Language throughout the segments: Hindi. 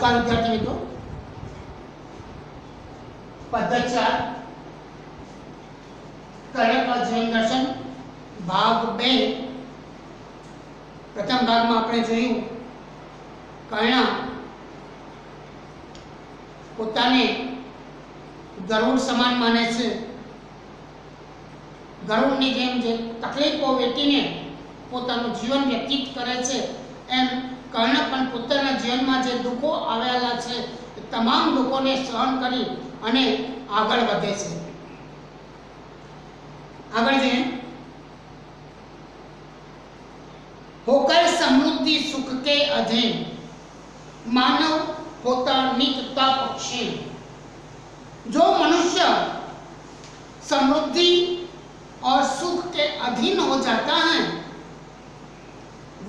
नमस्कार विद्यार्थी मित्रों, पद्धति 4 कर्ण का जीवन दर्शन भाग 2 प्रथम भाग में આપણે જોયું કર્ણ પોતાને ગરુડ સમાન માને છે। ગરુડની જેમ જે તકલીફો વેઠીને પોતાનું જીવન વ્યતીત કરે છે એમ કર્ણ પણ પોતાના જીવનમાં જે દુઃખો આવેલા છે એ તમામ દુઃખોને સહન કરી અને આગળ વધે છે। આગળ જોઈએ, होकर समृद्धि सुख के अधीन मानव होता नित्य पक्षी। जो मनुष्य समृद्धि और सुख के अधीन हो जाता है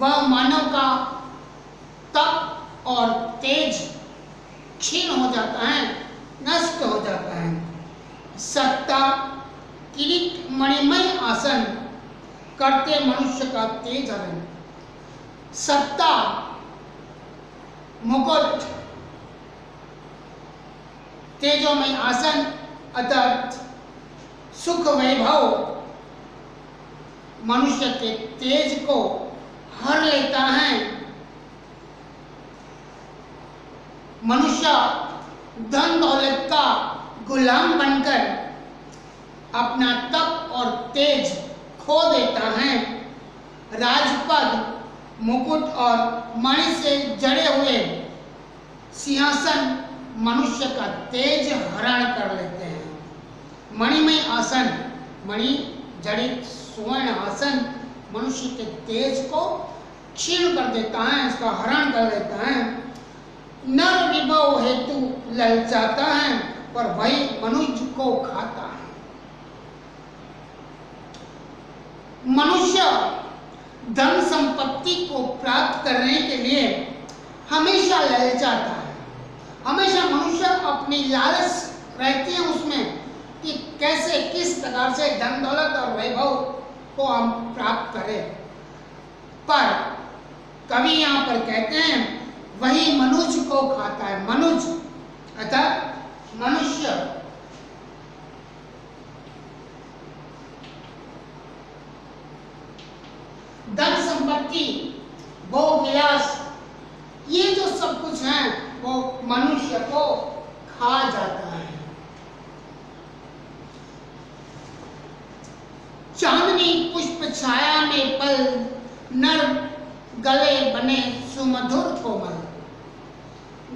वह मानव का तप और तेज क्षीण हो जाता है, नष्ट हो जाता है। सत्ता किरीट मणिमय आसन करते मनुष्य का तेज हरण। सत्ता मुकुट तेजोमय आसन अर्थात सुख वैभव मनुष्य के तेज को हर लेता है। मनुष्य धन दौलत का गुलाम बनकर अपना तप और तेज खो देता है। राजपद मुकुट और मणि से जड़े हुए सिंहासन मनुष्य का तेज हरण कर लेते हैं। मणिमय आसन, मणि जड़ित सुवर्ण आसन मनुष्य के तेज को क्षीण कर देता है, इसका हरण कर लेता है। नर विभव हेतु ललचाता है पर वही मनुष्य को खाता है। मनुष्य धन संपत्ति को प्राप्त करने के लिए हमेशा ललचाता है। हमेशा मनुष्य अपनी लालच रहती है उसमें कि कैसे किस प्रकार से धन दौलत और वैभव को हम प्राप्त करें। पर कवि यहाँ पर कहते हैं वही मनुष्य को खाता है। मनुष्य अर्थात मनुष्य धन संपत्ति भोग विलास ये जो सब कुछ है वो मनुष्य को खा जाता है। चांदनी पुष्प छाया में पल नर गले बने सुमधुर कोमल।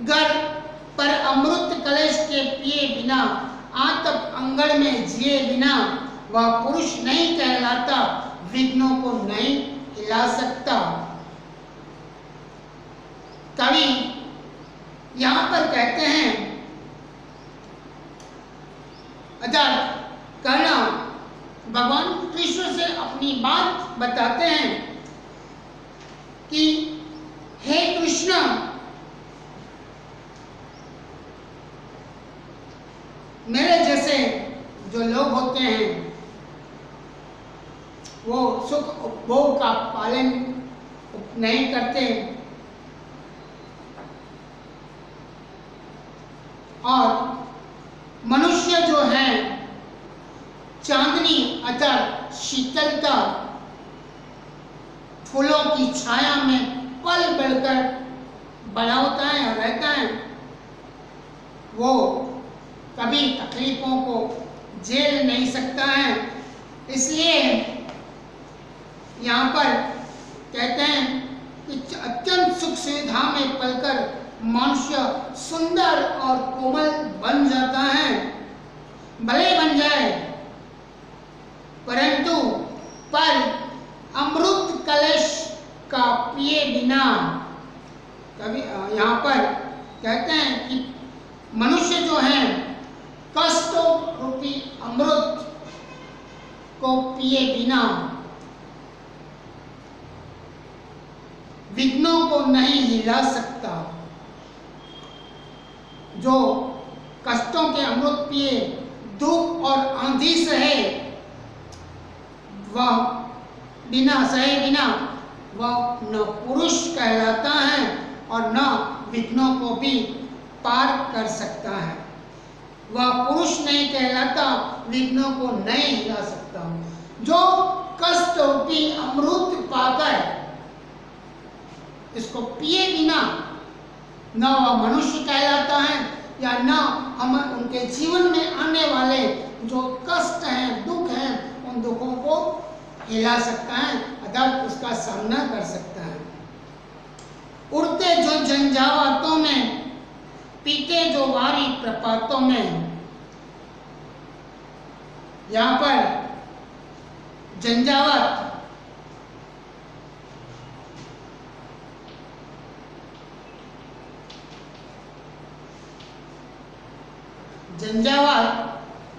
घर पर अमृत कलश के पिए बिना आतप अंगड़ में जिए बिना वह पुरुष नहीं कहलाता, विघ्नों को नहीं हिला सकता। कवि यहां पर कहते हैं अर्थात कर्ण भगवान कृष्ण से अपनी बात बताते हैं कि हे कृष्ण, मेरे जैसे जो लोग होते हैं वो सुख उपभोग का पालन नहीं करते और मनुष्य जो है चांदनी अर्थात शीतलता फूलों की छाया में पल बढ़कर बड़ा होता है और रहता है, वो कभी तकलीफों को झेल नहीं सकता है। इसलिए यहाँ पर कहते हैं कि अत्यंत सुख सुविधा में पलकर मनुष्य सुंदर और कोमल बन जाता है। भले बन जाए परंतु पर अमृत कलश का पिए बिना, कभी यहाँ पर कहते हैं कि मनुष्य जो है कष्टों रूपी अमृत को पिए बिना विघ्नों को नहीं हिला सकता। जो कष्टों के अमृत पिए दुख और आंधी सहे वह बिना सहे बिना वह न पुरुष कहलाता है और न विघ्नों को भी पार कर सकता है। वह पुरुष नहीं कहलाता, विघ्नों को नहीं हिला सकता। जो कष्ट रूपी अमृत पाकर इसको पिए बिना न वह मनुष्य कहलाता है या न हम उनके जीवन में आने वाले जो कष्ट हैं, दुख हैं, उन दुखों को हिला सकता है, अतः उसका सामना कर सकता है। उड़ते जो झंझावातों में, पीते जो वारी प्रपातों में। यहाँ पर झंझावात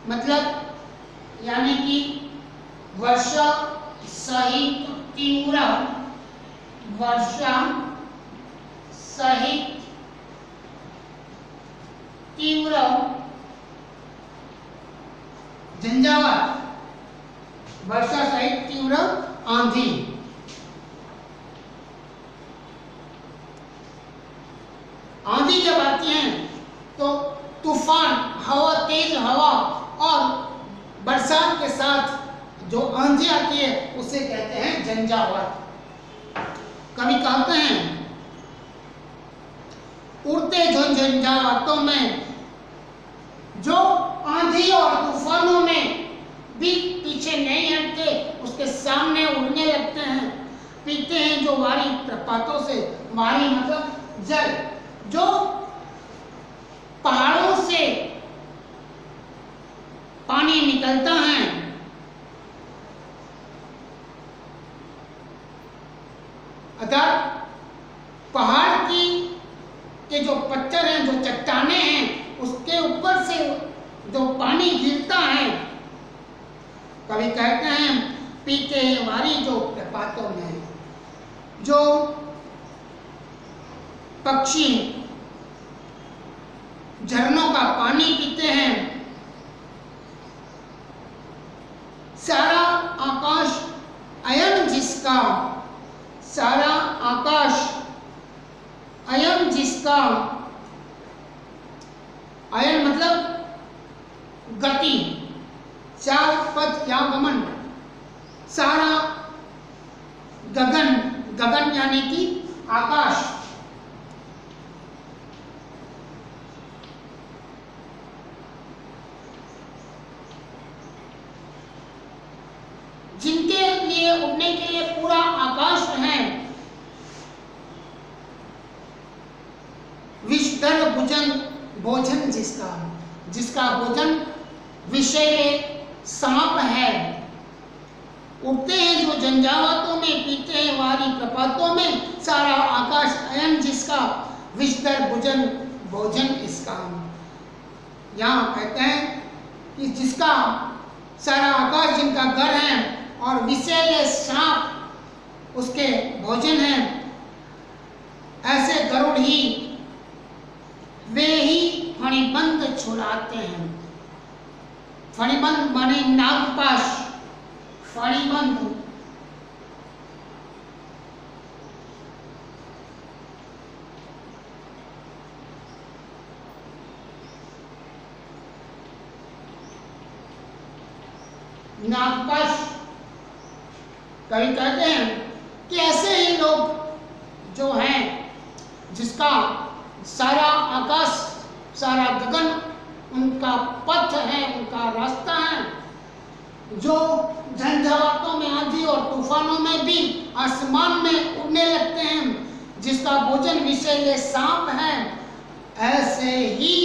मतलब यानी कि वर्षा सहित तीव्र, वर्षा सहित तीव्र झंझावात, वर्षा सहित तीव्र आंधी। आंधी जब आती है तो तूफान, हवा, तेज हवा और बरसात के साथ जो आंधी आती है उसे कहते हैं झंझावात। कवि कहते हैं उड़ते जो झंझावातों में, जो आंधी और तूफानों में भी पीछे नहीं हटते, उसके सामने उड़ने लगते हैं। पीते हैं जो वारी प्रपातों से, वारी मतलब जल, जो पहाड़ों से पानी निकलता है, अर्थात पहाड़ की के जो पत्थर हैं, जो चट्टाने हैं, उसके ऊपर से जो पानी गिरता है, कवि कहते हैं पीते हैं वारी जो प्रपातों में। जो पक्षी झरनों का पानी पीते हैं, सारा आकाश अयन जिसका, सारा आकाश अयन जिसका, अयन मतलब गति, चार पथ या गमन, सारा गगन, गगन यानी कि आकाश, जिनके लिए उड़ने के लिए पूरा आकाश है, विषधर भोजन, भोजन जिसका, जिसका भोजन विषैले सांप है। उड़ते हैं जो झंझावातों में, पीते हैं वारी प्रपातों में, सारा आकाश अयन जिसका, विषधर भोजन, भोजन इसका। यहाँ कहते हैं कि जिसका सारा आकाश जिनका घर है और विषैले सांप उसके भोजन है, ऐसे गरुड़ ही वे ही फणिबंध छुड़ाते हैं। फणिबंध माने नागपाश, फणिबंध नागपाश। कवि कहते हैं कि ऐसे ही लोग जो हैं, जिसका सारा आकाश, सारा गगन उनका पथ है, उनका रास्ता है, जो झंझावातों में, आंधी और तूफानों में भी आसमान में उड़ने लगते हैं, जिसका भोजन विषैले सांप है, ऐसे ही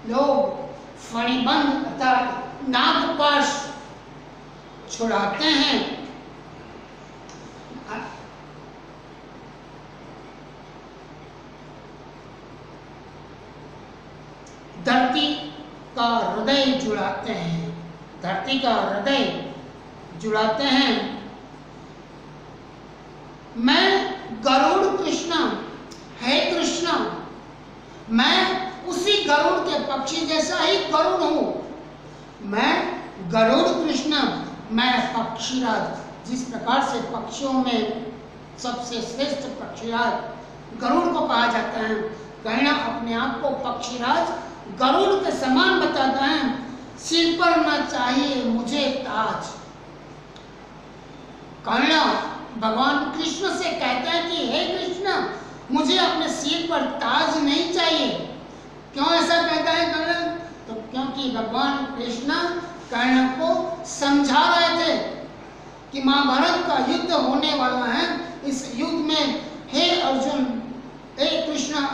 लोग फणिबंध अर्थात नागपाश छुड़ाते हैं। धरती का हृदय जुड़ाते हैं, धरती का हृदय जुड़ाते हैं। मैं गरुड़ कृष्ण, हे कृष्ण, मैं उसी गरुड़ के पक्षी जैसा ही गरुड़ हूं। मैं गरुड़ कृष्ण, मैं पक्षीराज। जिस प्रकार से पक्षियों में सबसे श्रेष्ठ पक्षीराज गरुड़ को कहा जाता है। कर्ण अपने आप को पक्षीराज गरुड़ के समान बताता है। सिर पर न चाहिए मुझे ताज। कर्ण भगवान कृष्ण से कहता है कि हे कृष्ण, मुझे अपने सिर पर ताज नहीं चाहिए। क्यों ऐसा कहता है कर्ण? तो क्योंकि भगवान कृष्ण कर्ण को समझा रहे थे कि महाभारत का युद्ध होने वाला है। इस युद्ध में हे अर्जुन, हे कृष्ण,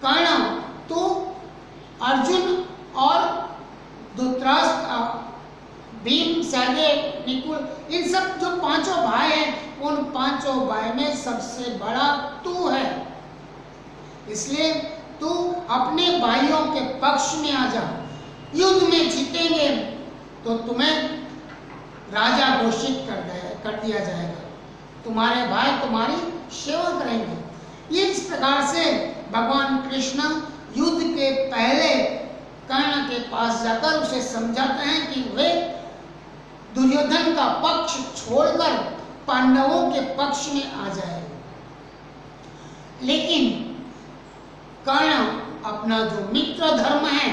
कर्ण, तो अर्जुन और धृतराष्ट्र, भीम, सहदेव, निकुल, इन सब जो पांचों भाई हैं, उन पांचों भाई में सबसे बड़ा तू है। इसलिए तू अपने भाइयों के पक्ष में आ जा। युद्ध में जीतेंगे तो तुम्हें राजा घोषित कर दिया जाएगा। तुम्हारे भाई तुम्हारी सेवा करेंगे। इस प्रकार से भगवान कृष्ण युद्ध के पहले कर्ण के पास जाकर उसे समझाते हैं कि वे दुर्योधन का पक्ष छोड़कर पांडवों के पक्ष में आ जाए। लेकिन कर्ण अपना जो मित्र धर्म है,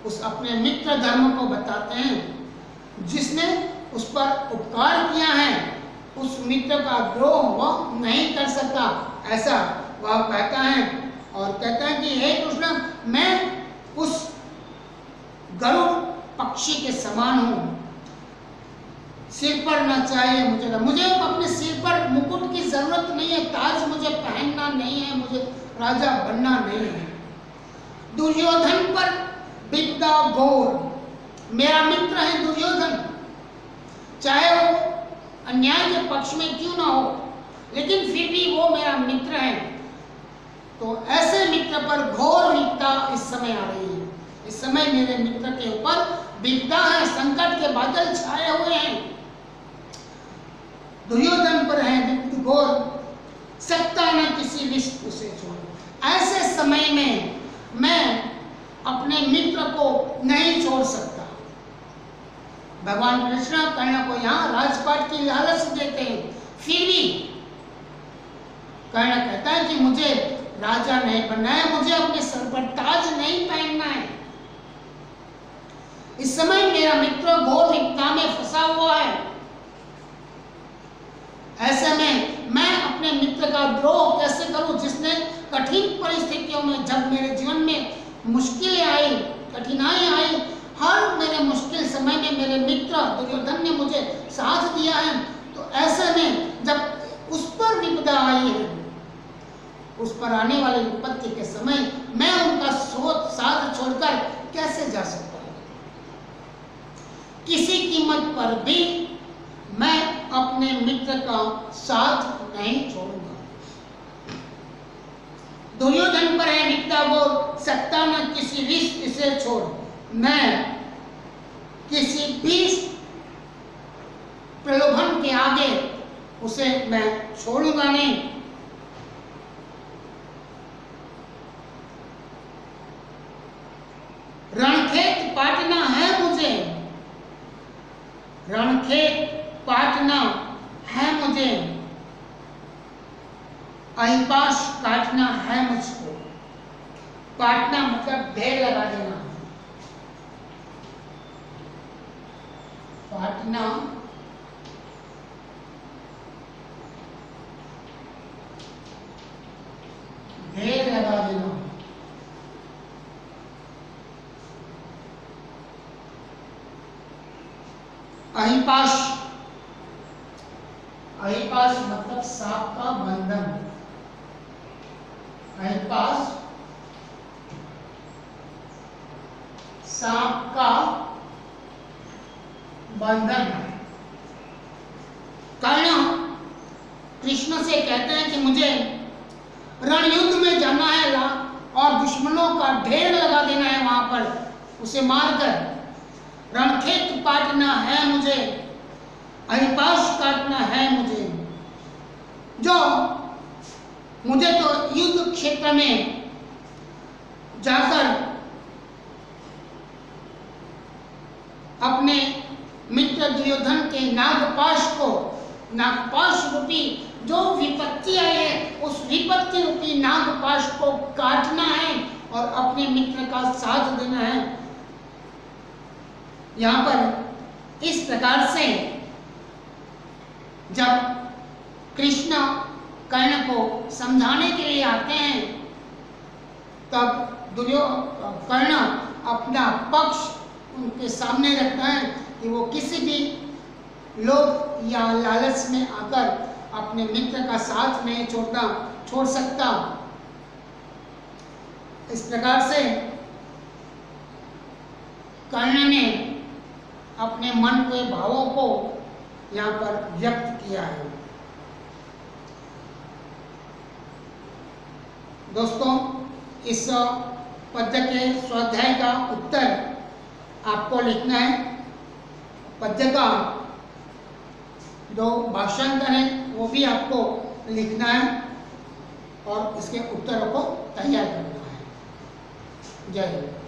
उस अपने मित्र धर्म को बताते हैं। जिसने उस पर उपकार किया है, उस मित्र का द्रोह वह नहीं कर सकता, ऐसा वह कहता है। और कहता है कि हे कृष्ण, मैं उस गरुड़ पक्षी के समान हूँ। सिर पर न चाहिए मुझे अपने सिर पर मुकुट की जरूरत नहीं है, ताज मुझे पहनना नहीं है, मुझे राजा बनना नहीं है। दुर्योधन पर विद्या घोर, मेरा मित्र है दुर्योधन, चाहे वो अन्याय के पक्ष में क्यों ना हो, लेकिन फिर भी वो मेरा मित्र है। तो ऐसे मित्र पर घोर विपदा इस समय आ रही है। इस समय मेरे मित्र के ऊपर विपदा है, संकट के बादल छाए हुए हैं। दुर्योधन पर है विपद घोर, सकता न किसी विष उसे छोड़। ऐसे समय में मैं अपने मित्र को नहीं छोड़ सकता। भगवान कृष्ण कर्ण को यहाँ राजपाट की लालच देते हैं। फिर भी कर्ण कहता है कि मुझे राजा नहीं बनना है, मुझे अपने सर पर ताज नहीं पहनना है। इस समय मेरा मित्र घोर विपदा में फंसा हुआ है। ऐसे में मैं अपने मित्र का द्रोह कैसे करूं, जिसने कठिन परिस्थितियों में, जब मेरे जीवन में मुश्किलें आई, कठिनाई आई, हर मेरे मुश्किल समय में मेरे मित्र दुर्योधन ने मुझे साथ दिया है। तो ऐसे में जब उस पर विपदा आई है, उस पर आने वाली विपत्ति के समय मैं उनका साथ छोड़कर कैसे जा सकता हूं? किसी कीमत पर भी मैं अपने मित्र का साथ नहीं छोड़ूंगा। दुर्योधन पर है विपदा घोर, सकता न किसी विष इसे छोड़। मैं किसी भी प्रलोभन के आगे उसे मैं छोड़ूंगा नहीं। रणखेत पाटना है मुझे, रणखेत पाटना है मुझे, अहिपाश काटना है मुझको। काटना मतलब ढेर लगा देना, काटना ढेर लगा देना। अहिपाश, अहिपाश मतलब सांप का बंधन। अहिपाश सांप का बंधन। कर्ण कृष्ण से कहते हैं कि मुझे रणयुद्ध में जाना है और दुश्मनों का ढेर लगा देना है, वहां पर उसे मारकर। रणखेत पाटना है मुझे, अहिपाश काटना है मुझे। जो मुझे तो युद्ध क्षेत्र में जाकर अपने मित्र दुर्योधन के नागपाश को, नागपाश रूपी जो विपत्ति आई है उस विपत्ति रूपी नागपाश को काटना है और अपने मित्र का साथ देना है। यहाँ पर इस प्रकार से जब कृष्ण कर्ण को समझाने के लिए आते हैं तब कर्ण अपना पक्ष उनके सामने रखता है कि वो किसी भी लोभ या लालच में आकर अपने मित्र का साथ नहीं छोड़ सकता। इस प्रकार से कर्ण ने अपने मन के भावों को यहाँ पर व्यक्त किया है। दोस्तों, इस पद्य के स्वाध्याय का उत्तर आपको लिखना है। पद्य का जो भाषांतर है वो भी आपको लिखना है और इसके उत्तरों को तैयार करना है। जय हिंद।